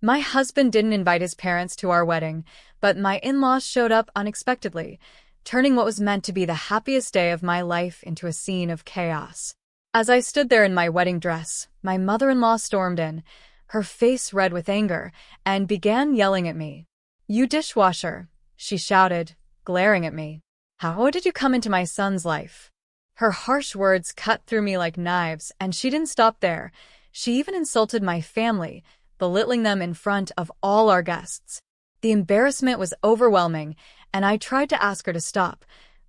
My husband didn't invite his parents to our wedding, but my in-laws showed up unexpectedly, turning what was meant to be the happiest day of my life into a scene of chaos. As I stood there in my wedding dress, my mother-in-law stormed in, her face red with anger, and began yelling at me. "You dishwasher," she shouted, glaring at me. "How did you come into my son's life?" Her harsh words cut through me like knives, and she didn't stop there. She even insulted my family, belittling them in front of all our guests. The embarrassment was overwhelming, and I tried to ask her to stop,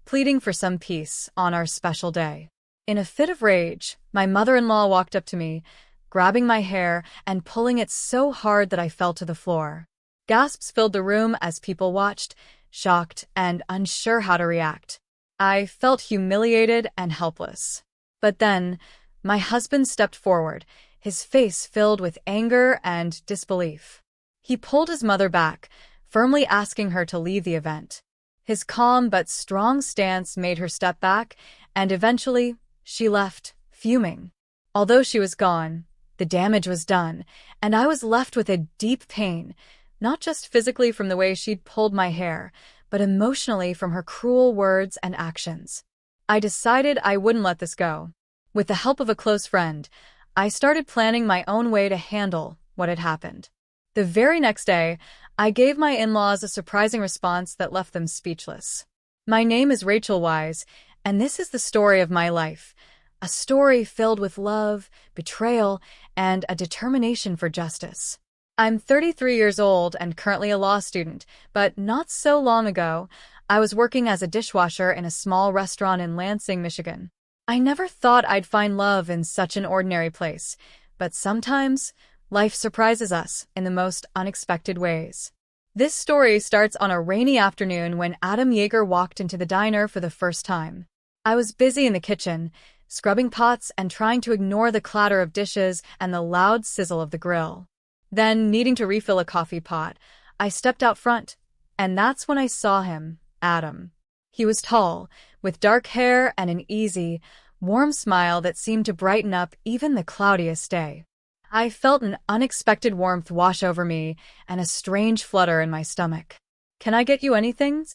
pleading for some peace on our special day. In a fit of rage, my mother-in-law walked up to me, grabbing my hair and pulling it so hard that I fell to the floor. Gasps filled the room as people watched, shocked and unsure how to react. I felt humiliated and helpless. But then, my husband stepped forward, his face filled with anger and disbelief. He pulled his mother back, firmly asking her to leave the event. His calm but strong stance made her step back, and eventually, she left, fuming. Although she was gone, the damage was done, and I was left with a deep pain, not just physically from the way she'd pulled my hair, but emotionally from her cruel words and actions. I decided I wouldn't let this go. With the help of a close friend, I started planning my own way to handle what had happened. The very next day, I gave my in-laws a surprising response that left them speechless. "My name is Rachel Wise, and this is the story of my life. A story filled with love, betrayal, and a determination for justice. I'm 33 years old and currently a law student, but not so long ago, I was working as a dishwasher in a small restaurant in Lansing, Michigan. I never thought I'd find love in such an ordinary place, but sometimes life surprises us in the most unexpected ways." This story starts on a rainy afternoon when Adam Yeager walked into the diner for the first time. I was busy in the kitchen, scrubbing pots and trying to ignore the clatter of dishes and the loud sizzle of the grill. Then, needing to refill a coffee pot, I stepped out front, and that's when I saw him, Adam. He was tall, with dark hair and an easy, warm smile that seemed to brighten up even the cloudiest day. I felt an unexpected warmth wash over me and a strange flutter in my stomach. "Can I get you anything?"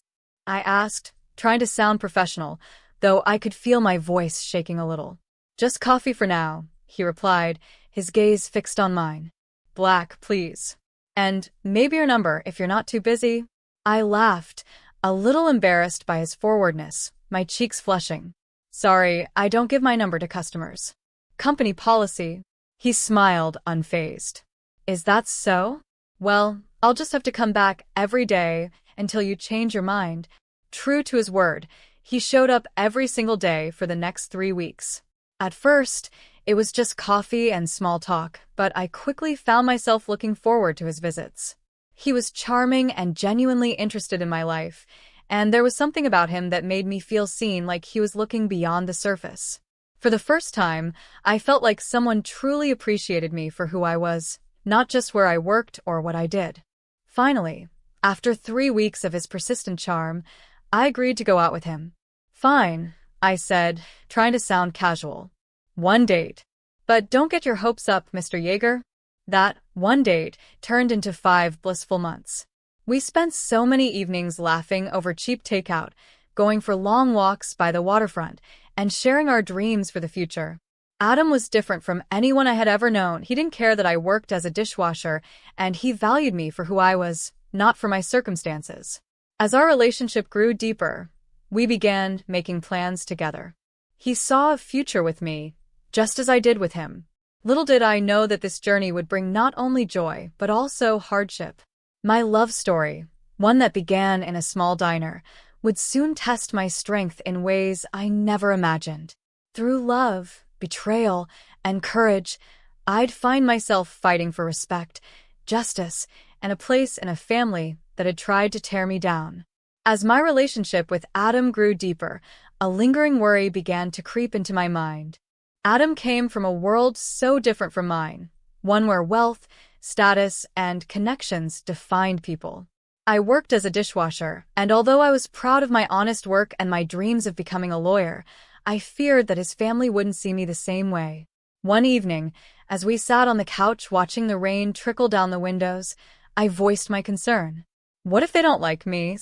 I asked, trying to sound professional, though I could feel my voice shaking a little. "Just coffee for now," he replied, his gaze fixed on mine. "Black, please. And maybe your number if you're not too busy." I laughed, a little embarrassed by his forwardness, my cheeks flushing. "Sorry, I don't give my number to customers. Company policy." He smiled, unfazed. "Is that so? Well, I'll just have to come back every day until you change your mind." True to his word, he showed up every single day for the next 3 weeks. At first, it was just coffee and small talk, but I quickly found myself looking forward to his visits. He was charming and genuinely interested in my life, and there was something about him that made me feel seen, like he was looking beyond the surface. For the first time, I felt like someone truly appreciated me for who I was, not just where I worked or what I did. Finally, after 3 weeks of his persistent charm, I agreed to go out with him. "Fine," I said, trying to sound casual. "One date. But don't get your hopes up, Mr. Yeager." That one date turned into 5 blissful months. We spent so many evenings laughing over cheap takeout, going for long walks by the waterfront, and sharing our dreams for the future. Adam was different from anyone I had ever known. He didn't care that I worked as a dishwasher, and he valued me for who I was, not for my circumstances. As our relationship grew deeper, we began making plans together. He saw a future with me, just as I did with him. Little did I know that this journey would bring not only joy, but also hardship. My love story, one that began in a small diner, would soon test my strength in ways I never imagined. Through love, betrayal, and courage, I'd find myself fighting for respect, justice, and a place in a family that had tried to tear me down. As my relationship with Adam grew deeper, a lingering worry began to creep into my mind. Adam came from a world so different from mine, one where wealth, status, and connections defined people. I worked as a dishwasher, and although I was proud of my honest work and my dreams of becoming a lawyer, I feared that his family wouldn't see me the same way. One evening, As we sat on the couch watching the rain trickle down the windows, I voiced my concern. "What if they don't like me?"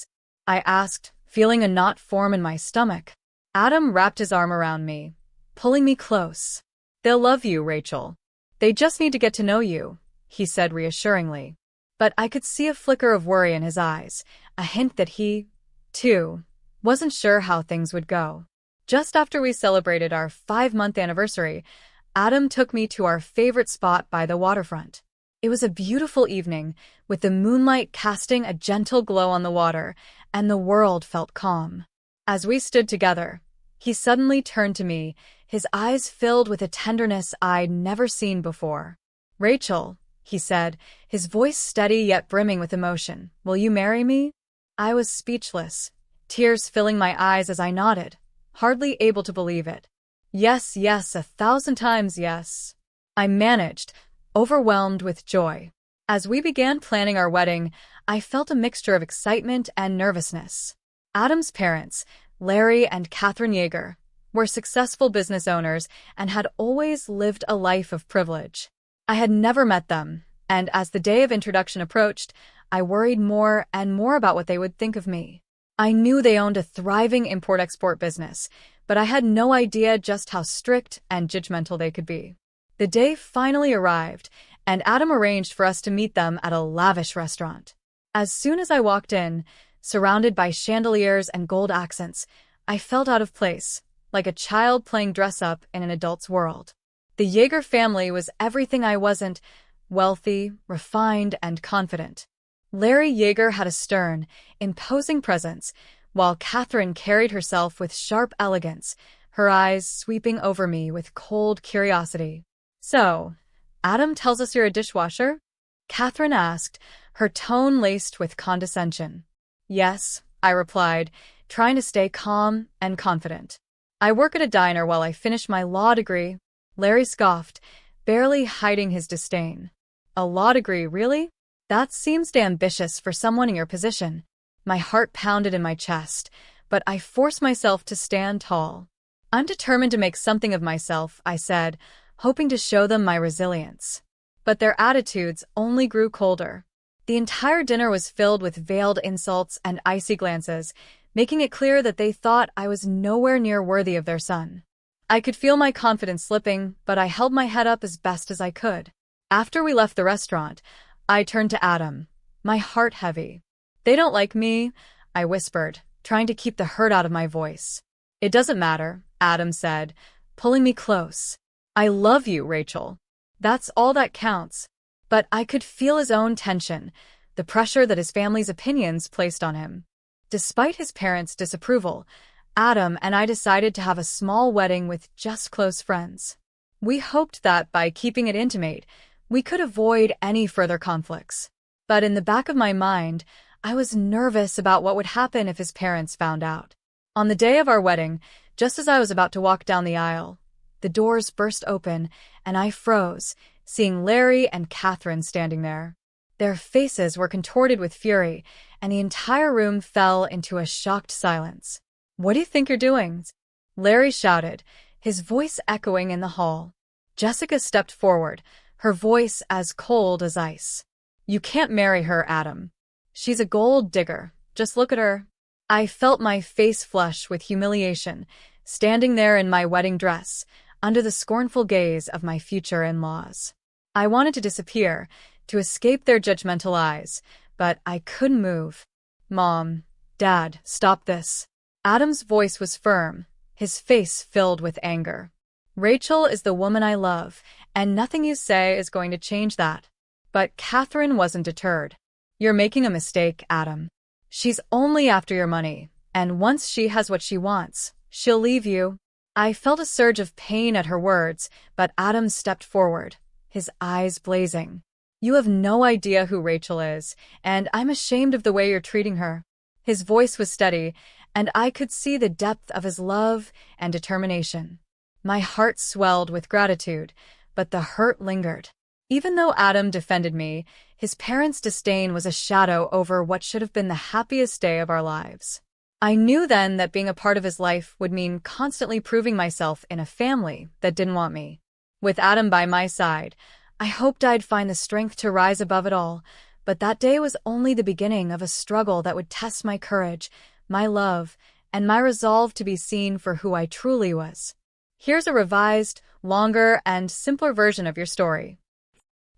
I asked, feeling a knot form in my stomach. Adam wrapped his arm around me, pulling me close. "They'll love you, Rachel. They just need to get to know you," he said reassuringly. But I could see a flicker of worry in his eyes, a hint that he, too, wasn't sure how things would go. Just after we celebrated our 5-month anniversary, Adam took me to our favorite spot by the waterfront. It was a beautiful evening, with the moonlight casting a gentle glow on the water, and the world felt calm. As we stood together, he suddenly turned to me, his eyes filled with a tenderness I'd never seen before. "Rachel," he said, his voice steady yet brimming with emotion, "will you marry me?" I was speechless, tears filling my eyes as I nodded, hardly able to believe it. "Yes, yes, 1,000 times yes," I managed, overwhelmed with joy. As we began planning our wedding, I felt a mixture of excitement and nervousness. Adam's parents, Larry and Catherine Yeager, were successful business owners and had always lived a life of privilege. I had never met them, and as the day of introduction approached, I worried more and more about what they would think of me. I knew they owned a thriving import-export business, but I had no idea just how strict and judgmental they could be. The day finally arrived, and Adam arranged for us to meet them at a lavish restaurant. As soon as I walked in, surrounded by chandeliers and gold accents, I felt out of place, like a child playing dress-up in an adult's world. The Yeager family was everything I wasn't: wealthy, refined, and confident. Larry Yeager had a stern, imposing presence, while Catherine carried herself with sharp elegance, her eyes sweeping over me with cold curiosity. "So, Adam tells us you're a dishwasher?" Catherine asked, her tone laced with condescension. "Yes," I replied, trying to stay calm and confident. "I work at a diner while I finish my law degree." Larry scoffed, barely hiding his disdain. "A law degree, really? That seems ambitious for someone in your position." My heart pounded in my chest, but I forced myself to stand tall. "I'm determined to make something of myself," I said, hoping to show them my resilience. But their attitudes only grew colder. The entire dinner was filled with veiled insults and icy glances, making it clear that they thought I was nowhere near worthy of their son. I could feel my confidence slipping, but I held my head up as best as I could. After we left the restaurant, I turned to Adam, my heart heavy. "They don't like me," I whispered, trying to keep the hurt out of my voice. "It doesn't matter," Adam said, pulling me close. "I love you, Rachel. That's all that counts." But I could feel his own tension, the pressure that his family's opinions placed on him. Despite his parents' disapproval, Adam and I decided to have a small wedding with just close friends. We hoped that by keeping it intimate, we could avoid any further conflicts. But in the back of my mind, I was nervous about what would happen if his parents found out. On the day of our wedding, just as I was about to walk down the aisle, the doors burst open, and I froze, seeing Larry and Catherine standing there. Their faces were contorted with fury, and the entire room fell into a shocked silence. "What do you think you're doing?" Larry shouted, his voice echoing in the hall. Jessica stepped forward, her voice as cold as ice. "You can't marry her, Adam. She's a gold digger. Just look at her." I felt my face flush with humiliation, standing there in my wedding dress, under the scornful gaze of my future in-laws. I wanted to disappear, to escape their judgmental eyes, but I couldn't move. "Mom, Dad, stop this." Adam's voice was firm, his face filled with anger. "Rachel is the woman I love, and nothing you say is going to change that." But Catherine wasn't deterred. "You're making a mistake, Adam. She's only after your money, and once she has what she wants, she'll leave you." I felt a surge of pain at her words, but Adam stepped forward, his eyes blazing. "You have no idea who Rachel is, and I'm ashamed of the way you're treating her." His voice was steady, and I could see the depth of his love and determination. My heart swelled with gratitude, but the hurt lingered. Even though Adam defended me, his parents' disdain was a shadow over what should have been the happiest day of our lives. I knew then that being a part of his life would mean constantly proving myself in a family that didn't want me. With Adam by my side, I hoped I'd find the strength to rise above it all, but that day was only the beginning of a struggle that would test my courage, my love, and my resolve to be seen for who I truly was. Here's a revised, longer, and simpler version of your story.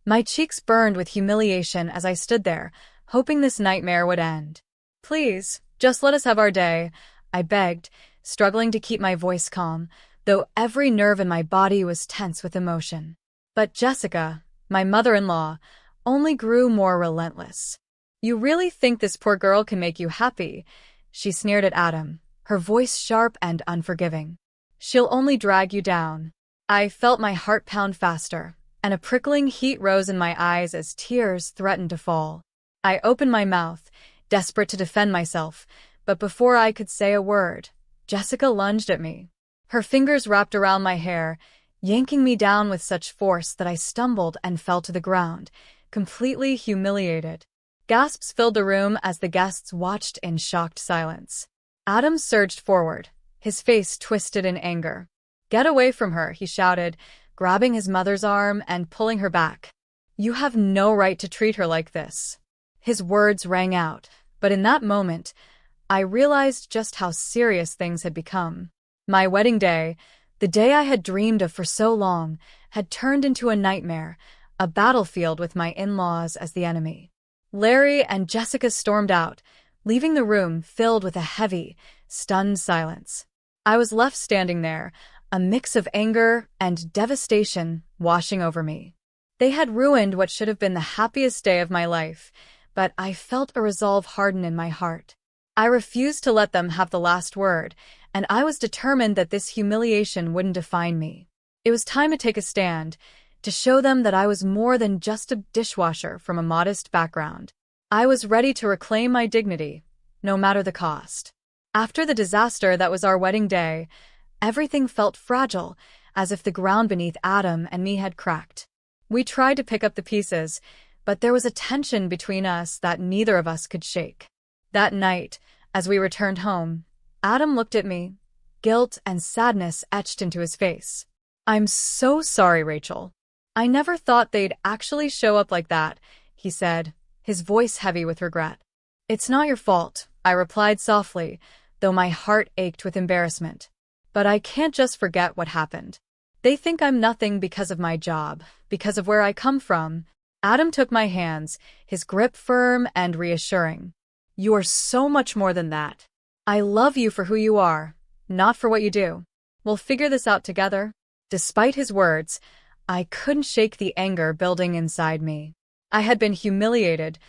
My cheeks burned with humiliation as I stood there, hoping this nightmare would end. Please, just let us have our day, I begged, struggling to keep my voice calm, though every nerve in my body was tense with emotion. But Jessica, my mother-in-law, only grew more relentless. You really think this poor girl can make you happy? She sneered at Adam, her voice sharp and unforgiving. She'll only drag you down. I felt my heart pound faster, and a prickling heat rose in my eyes as tears threatened to fall. I opened my mouth, desperate to defend myself, but before I could say a word, Jessica lunged at me. Her fingers wrapped around my hair, yanking me down with such force that I stumbled and fell to the ground, completely humiliated. Gasps filled the room as the guests watched in shocked silence. Adam surged forward, his face twisted in anger. "Get away from her," he shouted, grabbing his mother's arm and pulling her back. "You have no right to treat her like this." His words rang out, but in that moment, I realized just how serious things had become. My wedding day, the day I had dreamed of for so long, had turned into a nightmare, a battlefield with my in-laws as the enemy. Larry and Jessica stormed out, leaving the room filled with a heavy, stunned silence. I was left standing there, a mix of anger and devastation washing over me. They had ruined what should have been the happiest day of my life, but I felt a resolve harden in my heart. I refused to let them have the last word, and I was determined that this humiliation wouldn't define me. It was time to take a stand, to show them that I was more than just a dishwasher from a modest background. I was ready to reclaim my dignity, no matter the cost. After the disaster that was our wedding day, everything felt fragile, as if the ground beneath Adam and me had cracked. We tried to pick up the pieces, but there was a tension between us that neither of us could shake. That night, as we returned home, Adam looked at me, guilt and sadness etched into his face. "I'm so sorry, Rachel. I never thought they'd actually show up like that," he said, his voice heavy with regret. "It's not your fault," I replied softly, though my heart ached with embarrassment. "But I can't just forget what happened. They think I'm nothing because of my job, because of where I come from." Adam took my hands, his grip firm and reassuring. "You are so much more than that. I love you for who you are, not for what you do. We'll figure this out together." Despite his words, I couldn't shake the anger building inside me. I had been humiliated,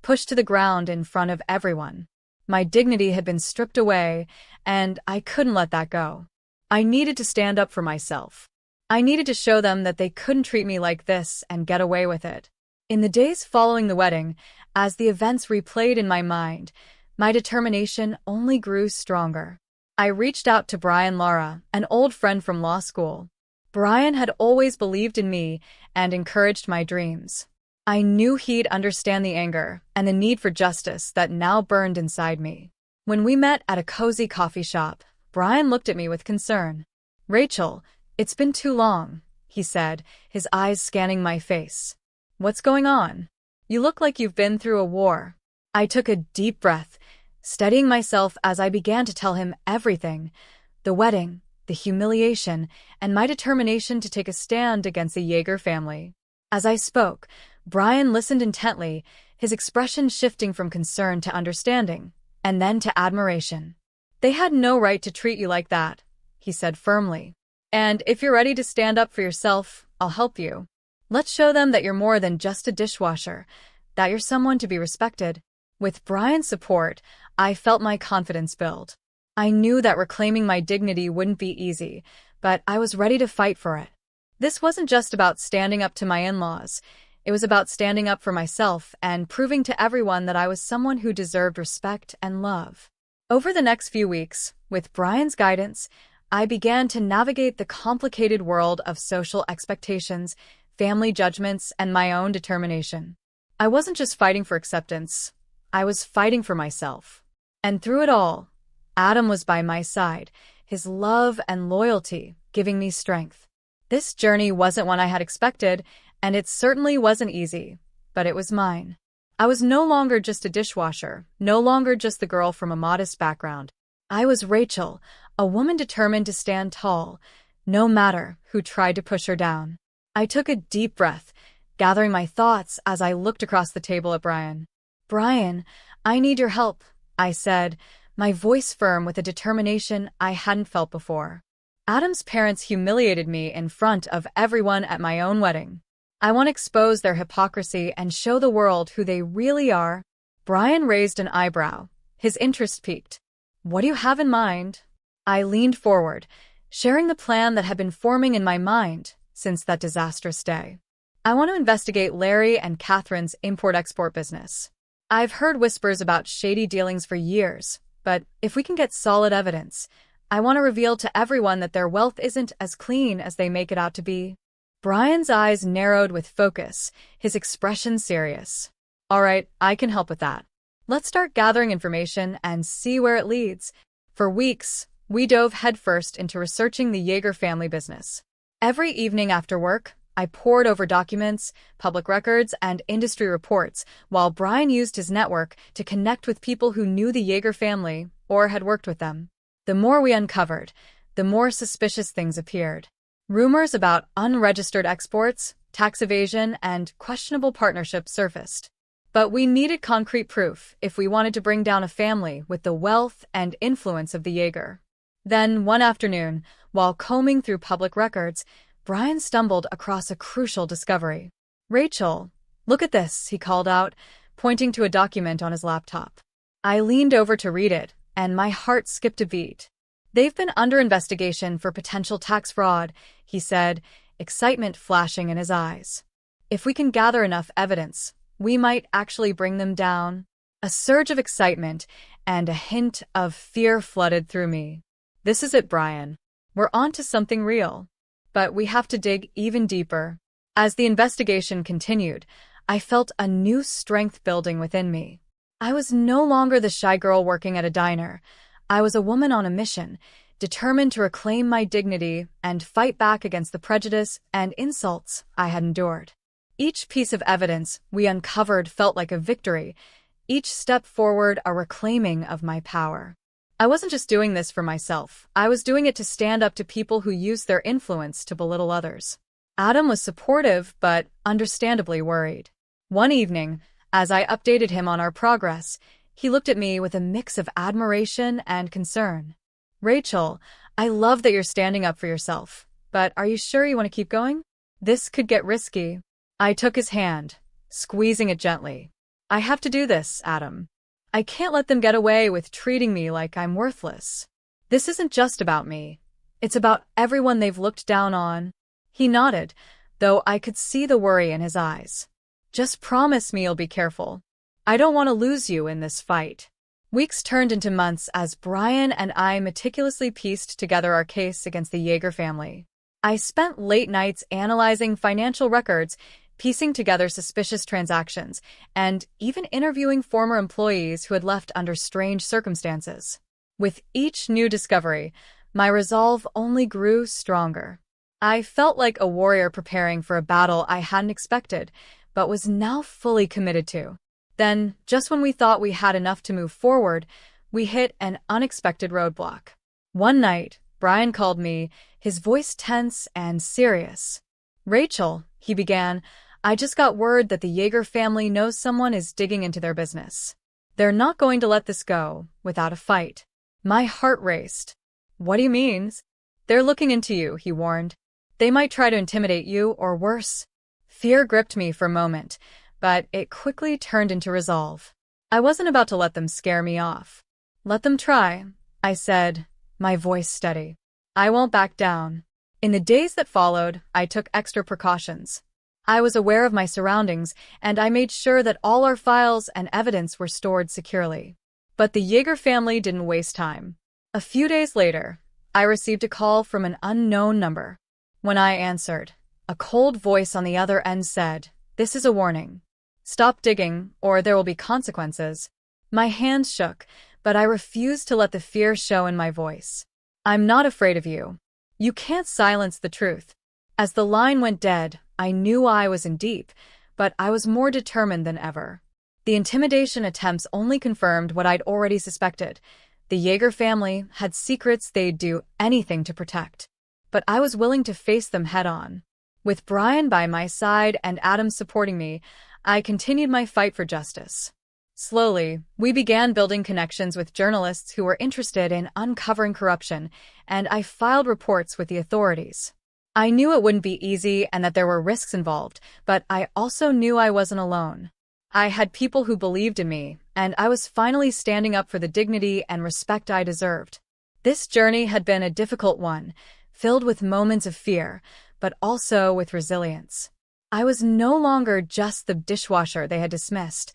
pushed to the ground in front of everyone. My dignity had been stripped away, and I couldn't let that go. I needed to stand up for myself. I needed to show them that they couldn't treat me like this and get away with it. In the days following the wedding, as the events replayed in my mind, my determination only grew stronger. I reached out to Brian Lara, an old friend from law school. Brian had always believed in me and encouraged my dreams. I knew he'd understand the anger and the need for justice that now burned inside me. When we met at a cozy coffee shop, Brian looked at me with concern. "Rachel, it's been too long," he said, his eyes scanning my face. "What's going on? You look like you've been through a war." I took a deep breath, steadying myself as I began to tell him everything: the wedding, the humiliation, and my determination to take a stand against the Yeager family. As I spoke, Brian listened intently, his expression shifting from concern to understanding, and then to admiration. "They had no right to treat you like that," he said firmly. "And if you're ready to stand up for yourself, I'll help you. Let's show them that you're more than just a dishwasher, that you're someone to be respected." With Brian's support, I felt my confidence build. I knew that reclaiming my dignity wouldn't be easy, but I was ready to fight for it. This wasn't just about standing up to my in-laws. It was about standing up for myself and proving to everyone that I was someone who deserved respect and love. Over the next few weeks, with Brian's guidance, I began to navigate the complicated world of social expectations, family judgments, and my own determination. I wasn't just fighting for acceptance, I was fighting for myself. And through it all, Adam was by my side, his love and loyalty giving me strength. This journey wasn't one I had expected, and it certainly wasn't easy, but it was mine. I was no longer just a dishwasher, no longer just the girl from a modest background. I was Rachel, a woman determined to stand tall, no matter who tried to push her down. I took a deep breath, gathering my thoughts as I looked across the table at Brian. "Brian, I need your help," I said, my voice firm with a determination I hadn't felt before. Adam's parents humiliated me in front of everyone at my own wedding. I want to expose their hypocrisy and show the world who they really are. Brian raised an eyebrow. His interest piqued. "What do you have in mind?" I leaned forward, sharing the plan that had been forming in my mind since that disastrous day. "I want to investigate Larry and Catherine's import-export business. I've heard whispers about shady dealings for years, but if we can get solid evidence, I want to reveal to everyone that their wealth isn't as clean as they make it out to be." Brian's eyes narrowed with focus, his expression serious. "All right, I can help with that. Let's start gathering information and see where it leads." For weeks, we dove headfirst into researching the Yeager family business. Every evening after work, I pored over documents, public records, and industry reports, while Brian used his network to connect with people who knew the Yeager family or had worked with them. The more we uncovered, the more suspicious things appeared. Rumors about unregistered exports, tax evasion, and questionable partnerships surfaced. But we needed concrete proof if we wanted to bring down a family with the wealth and influence of the Yeager. Then, one afternoon, while combing through public records, Brian stumbled across a crucial discovery. "Rachel, look at this," he called out, pointing to a document on his laptop. I leaned over to read it, and my heart skipped a beat. "They've been under investigation for potential tax fraud," he said, excitement flashing in his eyes. "If we can gather enough evidence, we might actually bring them down." A surge of excitement and a hint of fear flooded through me. "This is it, Brian. We're on to something real. But we have to dig even deeper." As the investigation continued, I felt a new strength building within me. I was no longer the shy girl working at a diner. I was a woman on a mission, determined to reclaim my dignity and fight back against the prejudice and insults I had endured. Each piece of evidence we uncovered felt like a victory, each step forward a reclaiming of my power. I wasn't just doing this for myself. I was doing it to stand up to people who use their influence to belittle others. Adam was supportive, but understandably worried. One evening, as I updated him on our progress, he looked at me with a mix of admiration and concern. "Rachel, I love that you're standing up for yourself, but are you sure you want to keep going? This could get risky." I took his hand, squeezing it gently. "I have to do this, Adam. I can't let them get away with treating me like I'm worthless. This isn't just about me. It's about everyone they've looked down on." He nodded, though I could see the worry in his eyes. "Just promise me you'll be careful. I don't want to lose you in this fight." Weeks turned into months as Brian and I meticulously pieced together our case against the Yeager family. I spent late nights analyzing financial records, piecing together suspicious transactions, and even interviewing former employees who had left under strange circumstances. With each new discovery, my resolve only grew stronger. I felt like a warrior preparing for a battle I hadn't expected, but was now fully committed to. Then, just when we thought we had enough to move forward, we hit an unexpected roadblock. One night, Brian called me, his voice tense and serious. "Rachel," he began, "I just got word that the Yeager family knows someone is digging into their business. They're not going to let this go without a fight." My heart raced. "What do you mean?" "They're looking into you," he warned. "They might try to intimidate you, or worse." Fear gripped me for a moment, but it quickly turned into resolve. I wasn't about to let them scare me off. "Let them try," I said, my voice steady. "I won't back down." In the days that followed, I took extra precautions. I was aware of my surroundings, and I made sure that all our files and evidence were stored securely. But the Yeager family didn't waste time. A few days later, I received a call from an unknown number. When I answered, a cold voice on the other end said, "This is a warning. Stop digging, or there will be consequences." My hands shook, but I refused to let the fear show in my voice. "I'm not afraid of you. You can't silence the truth." As the line went dead, I knew I was in deep, but I was more determined than ever. The intimidation attempts only confirmed what I'd already suspected. The Jaeger family had secrets they'd do anything to protect. But I was willing to face them head-on. With Brian by my side and Adam supporting me, I continued my fight for justice. Slowly, we began building connections with journalists who were interested in uncovering corruption, and I filed reports with the authorities. I knew it wouldn't be easy and that there were risks involved, but I also knew I wasn't alone. I had people who believed in me, and I was finally standing up for the dignity and respect I deserved. This journey had been a difficult one, filled with moments of fear, but also with resilience. I was no longer just the dishwasher they had dismissed.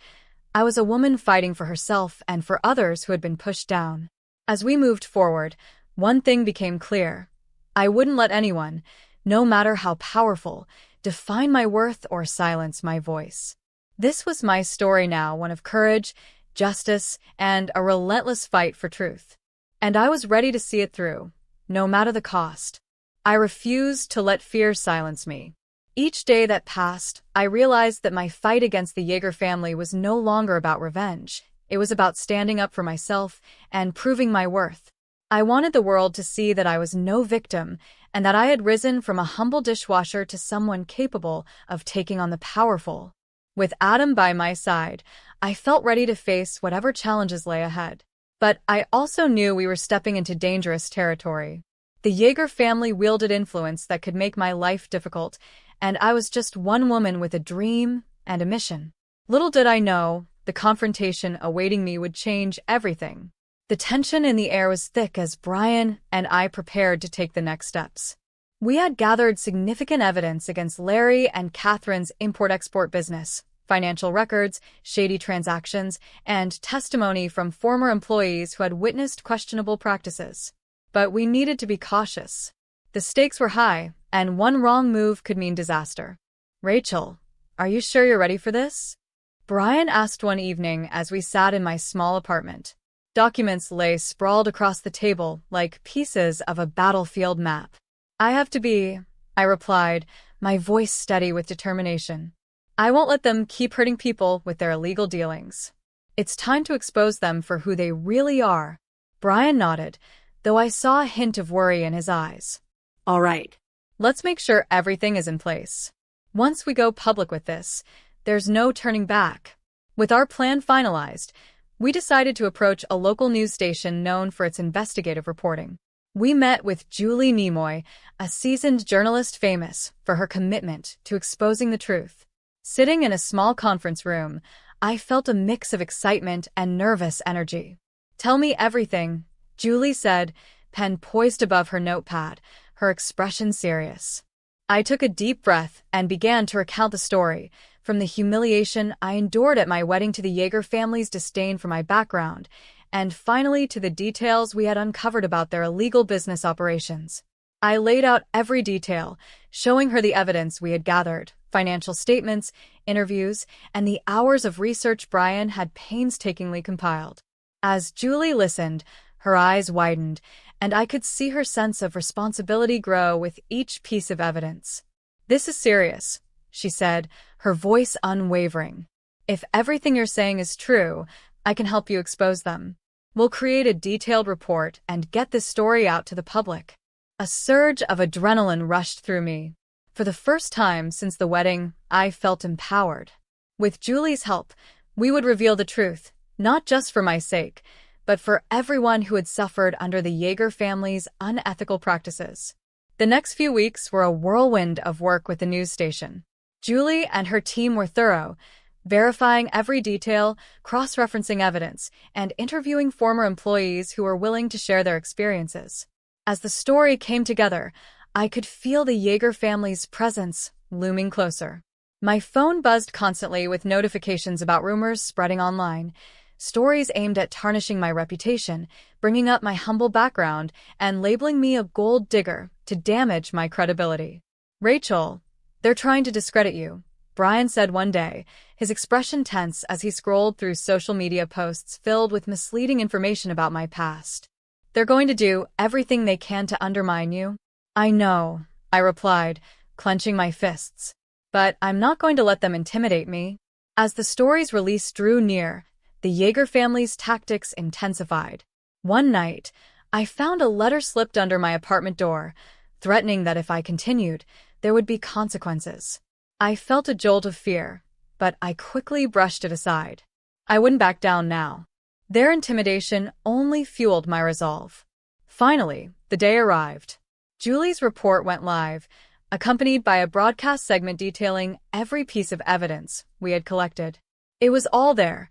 I was a woman fighting for herself and for others who had been pushed down. As we moved forward, one thing became clear. I wouldn't let anyone, no matter how powerful, define my worth or silence my voice. This was my story now, one of courage, justice, and a relentless fight for truth. And I was ready to see it through, no matter the cost. I refused to let fear silence me. Each day that passed, I realized that my fight against the Jaeger family was no longer about revenge. It was about standing up for myself and proving my worth. I wanted the world to see that I was no victim and that I had risen from a humble dishwasher to someone capable of taking on the powerful. With Adam by my side, I felt ready to face whatever challenges lay ahead. But I also knew we were stepping into dangerous territory. The Jaeger family wielded influence that could make my life difficult, and I was just one woman with a dream and a mission. Little did I know, the confrontation awaiting me would change everything. The tension in the air was thick as Brian and I prepared to take the next steps. We had gathered significant evidence against Larry and Catherine's import-export business, financial records, shady transactions, and testimony from former employees who had witnessed questionable practices. But we needed to be cautious. The stakes were high, and one wrong move could mean disaster. "Rachel, are you sure you're ready for this?" Brian asked one evening as we sat in my small apartment. Documents lay sprawled across the table like pieces of a battlefield map. "I have to be," I replied, my voice steady with determination. "I won't let them keep hurting people with their illegal dealings. It's time to expose them for who they really are." Brian nodded, though I saw a hint of worry in his eyes. "All right. Let's make sure everything is in place. Once we go public with this, there's no turning back." With our plan finalized, we decided to approach a local news station known for its investigative reporting. We met with Julie Nimoy, a seasoned journalist famous for her commitment to exposing the truth. Sitting in a small conference room, I felt a mix of excitement and nervous energy. "Tell me everything," Julie said, pen poised above her notepad, her expression serious. I took a deep breath and began to recount the story, from the humiliation I endured at my wedding to the Jaeger family's disdain for my background, and finally to the details we had uncovered about their illegal business operations. I laid out every detail, showing her the evidence we had gathered, financial statements, interviews, and the hours of research Brian had painstakingly compiled. As Julie listened, her eyes widened, and I could see her sense of responsibility grow with each piece of evidence. "This is serious," she said, her voice unwavering. "If everything you're saying is true, I can help you expose them. We'll create a detailed report and get this story out to the public." A surge of adrenaline rushed through me. For the first time since the wedding, I felt empowered. With Julie's help, we would reveal the truth, not just for my sake, but for everyone who had suffered under the Jaeger family's unethical practices. The next few weeks were a whirlwind of work with the news station. Julie and her team were thorough, verifying every detail, cross-referencing evidence, and interviewing former employees who were willing to share their experiences. As the story came together, I could feel the Jaeger family's presence looming closer. My phone buzzed constantly with notifications about rumors spreading online, stories aimed at tarnishing my reputation, bringing up my humble background, and labeling me a gold digger to damage my credibility. "Rachel, they're trying to discredit you," Brian said one day, his expression tense as he scrolled through social media posts filled with misleading information about my past. "They're going to do everything they can to undermine you." "I know," I replied, clenching my fists. But I'm not going to let them intimidate me. As the story's release drew near, the Yeager family's tactics intensified. One night, I found a letter slipped under my apartment door, threatening that if I continued, there would be consequences. I felt a jolt of fear, but I quickly brushed it aside. I wouldn't back down now. Their intimidation only fueled my resolve. Finally, the day arrived. Julie's report went live, accompanied by a broadcast segment detailing every piece of evidence we had collected. It was all there: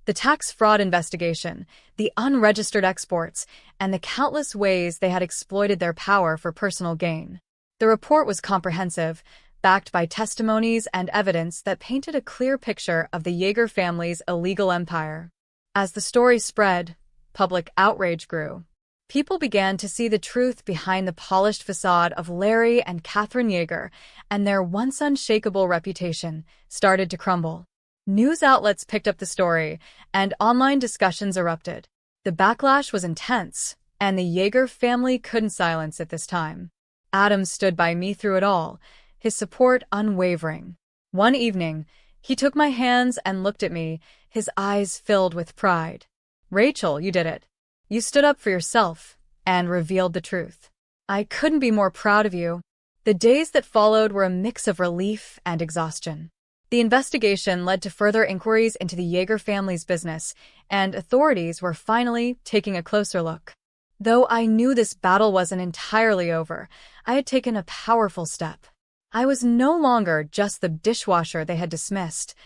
the tax fraud investigation, the unregistered exports, and the countless ways they had exploited their power for personal gain. The report was comprehensive, backed by testimonies and evidence that painted a clear picture of the Yeager family's illegal empire. As the story spread, public outrage grew. People began to see the truth behind the polished facade of Larry and Catherine Yeager, and their once unshakable reputation started to crumble. News outlets picked up the story, and online discussions erupted. The backlash was intense, and the Yeager family couldn't silence it this time. Adam stood by me through it all, his support unwavering. One evening, he took my hands and looked at me, his eyes filled with pride. "Rachel, you did it. You stood up for yourself and revealed the truth. I couldn't be more proud of you." The days that followed were a mix of relief and exhaustion. The investigation led to further inquiries into the Yeager family's business, and authorities were finally taking a closer look. Though I knew this battle wasn't entirely over, I had taken a powerful step. I was no longer just the dishwasher they had dismissed.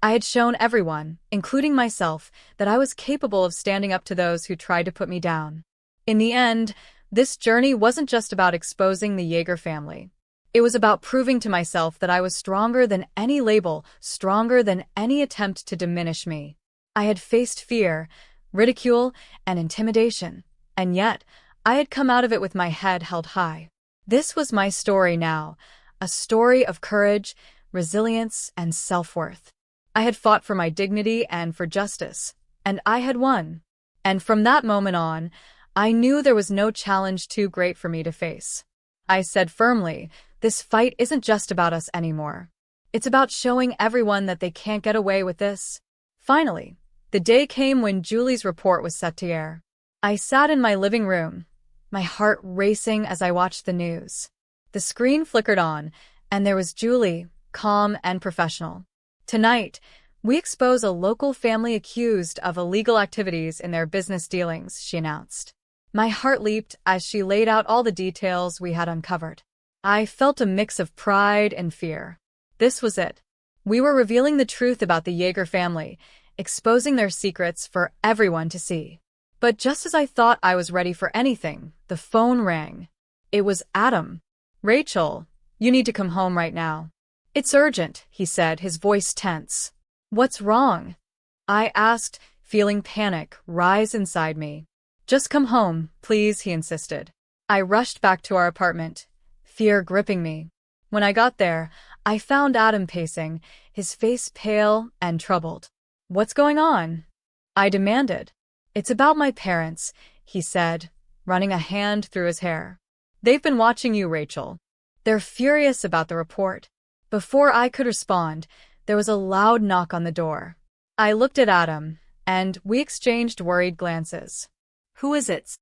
I had shown everyone, including myself, that I was capable of standing up to those who tried to put me down. In the end, this journey wasn't just about exposing the Yeager family. It was about proving to myself that I was stronger than any label, stronger than any attempt to diminish me. I had faced fear, ridicule, and intimidation, and yet I had come out of it with my head held high. This was my story now, a story of courage, resilience, and self-worth. I had fought for my dignity and for justice, and I had won. And from that moment on, I knew there was no challenge too great for me to face. I said firmly, "This fight isn't just about us anymore. It's about showing everyone that they can't get away with this." Finally, the day came when Julie's report was set to air. I sat in my living room, my heart racing as I watched the news. The screen flickered on, and there was Julie, calm and professional. "Tonight, we expose a local family accused of illegal activities in their business dealings," she announced. My heart leaped as she laid out all the details we had uncovered. I felt a mix of pride and fear. This was it. We were revealing the truth about the Yeager family, exposing their secrets for everyone to see. But just as I thought I was ready for anything, the phone rang. It was Adam. "Rachel, you need to come home right now." "It's urgent," he said, his voice tense. "What's wrong?" I asked, feeling panic rise inside me. "Just come home, please," he insisted. I rushed back to our apartment, fear gripping me. When I got there, I found Adam pacing, his face pale and troubled. "What's going on?" I demanded. "It's about my parents," he said, running a hand through his hair. "They've been watching you, Rachel. They're furious about the report." Before I could respond, there was a loud knock on the door. I looked at Adam, and we exchanged worried glances. "Who is it?"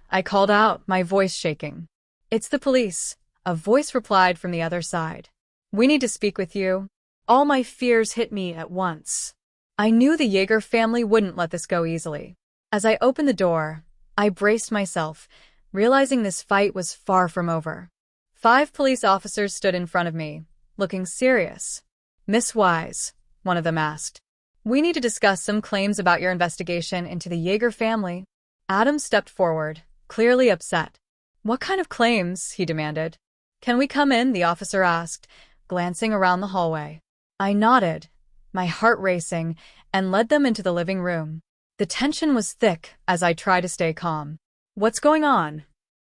I called out, my voice shaking. "It's the police," a voice replied from the other side. "We need to speak with you." All my fears hit me at once. I knew the Yeager family wouldn't let this go easily. As I opened the door, I braced myself, realizing this fight was far from over. 5 police officers stood in front of me, looking serious. "Miss Wise," one of them asked, "we need to discuss some claims about your investigation into the Yeager family." Adam stepped forward, clearly upset. "What kind of claims?" he demanded. "Can we come in?" the officer asked, glancing around the hallway. I nodded, my heart racing, and led them into the living room. The tension was thick as I tried to stay calm. "What's going on?"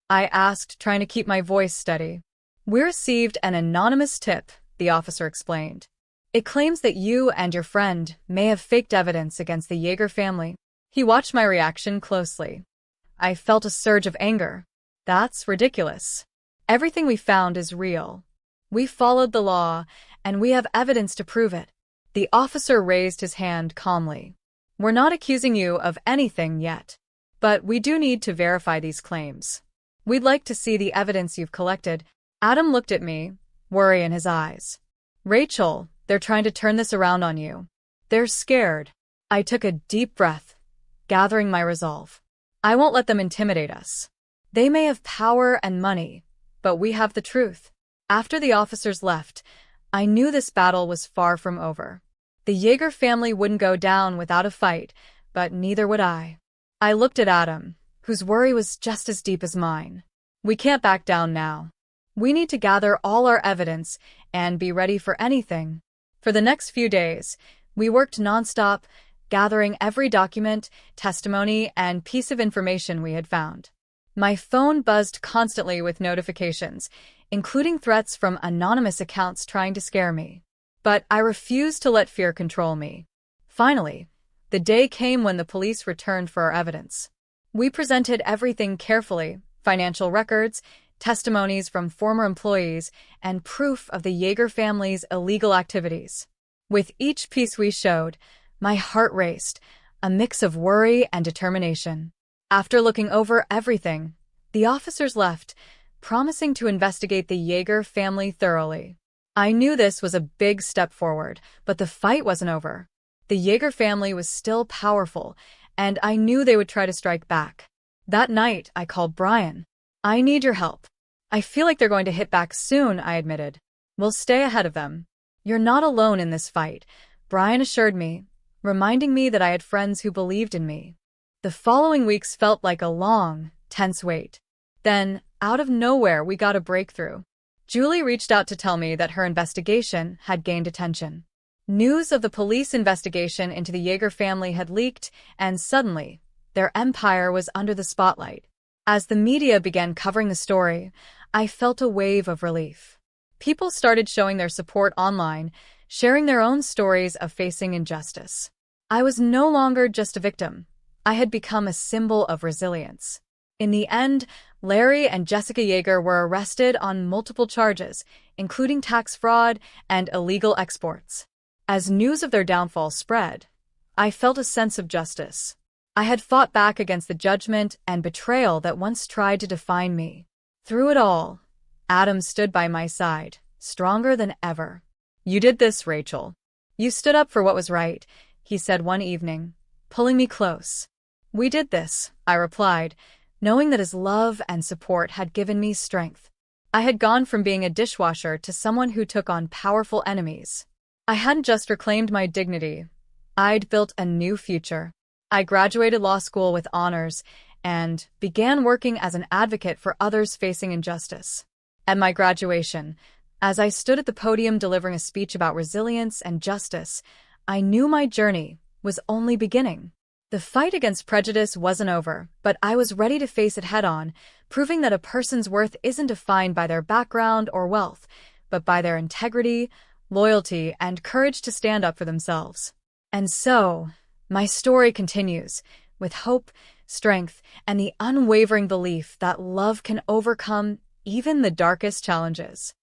I asked, trying to keep my voice steady. "We received an anonymous tip," the officer explained. "It claims that you and your friend may have faked evidence against the Yeager family." He watched my reaction closely. I felt a surge of anger. "That's ridiculous. Everything we found is real." We followed the law, and we have evidence to prove it. The officer raised his hand calmly. We're not accusing you of anything yet, but we do need to verify these claims. We'd like to see the evidence you've collected. Adam looked at me, worry in his eyes. Rachel, they're trying to turn this around on you. They're scared. I took a deep breath, gathering my resolve. I won't let them intimidate us. They may have power and money, but we have the truth. After the officers left, I knew this battle was far from over. The Yeager family wouldn't go down without a fight, but neither would I. I looked at Adam, whose worry was just as deep as mine. We can't back down now. We need to gather all our evidence and be ready for anything. For the next few days, we worked nonstop, gathering every document, testimony, and piece of information we had found. My phone buzzed constantly with notifications, including threats from anonymous accounts trying to scare me. But I refused to let fear control me. Finally, the day came when the police returned for our evidence. We presented everything carefully: financial records, testimonies from former employees, and proof of the Yeager family's illegal activities. With each piece we showed, my heart raced, a mix of worry and determination. After looking over everything, the officers left, promising to investigate the Yeager family thoroughly. I knew this was a big step forward, but the fight wasn't over. The Yeager family was still powerful, and I knew they would try to strike back. That night, I called Brian. I need your help. I feel like they're going to hit back soon, I admitted. We'll stay ahead of them. You're not alone in this fight, Brian assured me, reminding me that I had friends who believed in me. The following weeks felt like a long, tense wait. Then, out of nowhere, we got a breakthrough. Julie reached out to tell me that her investigation had gained attention. News of the police investigation into the Yeager family had leaked, and suddenly, their empire was under the spotlight. As the media began covering the story, I felt a wave of relief. People started showing their support online, sharing their own stories of facing injustice. I was no longer just a victim. I had become a symbol of resilience. In the end, Larry and Jessica Yeager were arrested on multiple charges, including tax fraud and illegal exports. As news of their downfall spread, I felt a sense of justice. I had fought back against the judgment and betrayal that once tried to define me. Through it all, Adam stood by my side, stronger than ever. You did this, Rachel. You stood up for what was right, he said one evening, pulling me close. We did this, I replied, knowing that his love and support had given me strength. I had gone from being a dishwasher to someone who took on powerful enemies. I hadn't just reclaimed my dignity, I'd built a new future. I graduated law school with honors and began working as an advocate for others facing injustice. At my graduation, as I stood at the podium delivering a speech about resilience and justice, I knew my journey was only beginning. The fight against prejudice wasn't over, but I was ready to face it head-on, proving that a person's worth isn't defined by their background or wealth, but by their integrity, loyalty, and courage to stand up for themselves. And so, my story continues, with hope, strength, and the unwavering belief that love can overcome even the darkest challenges.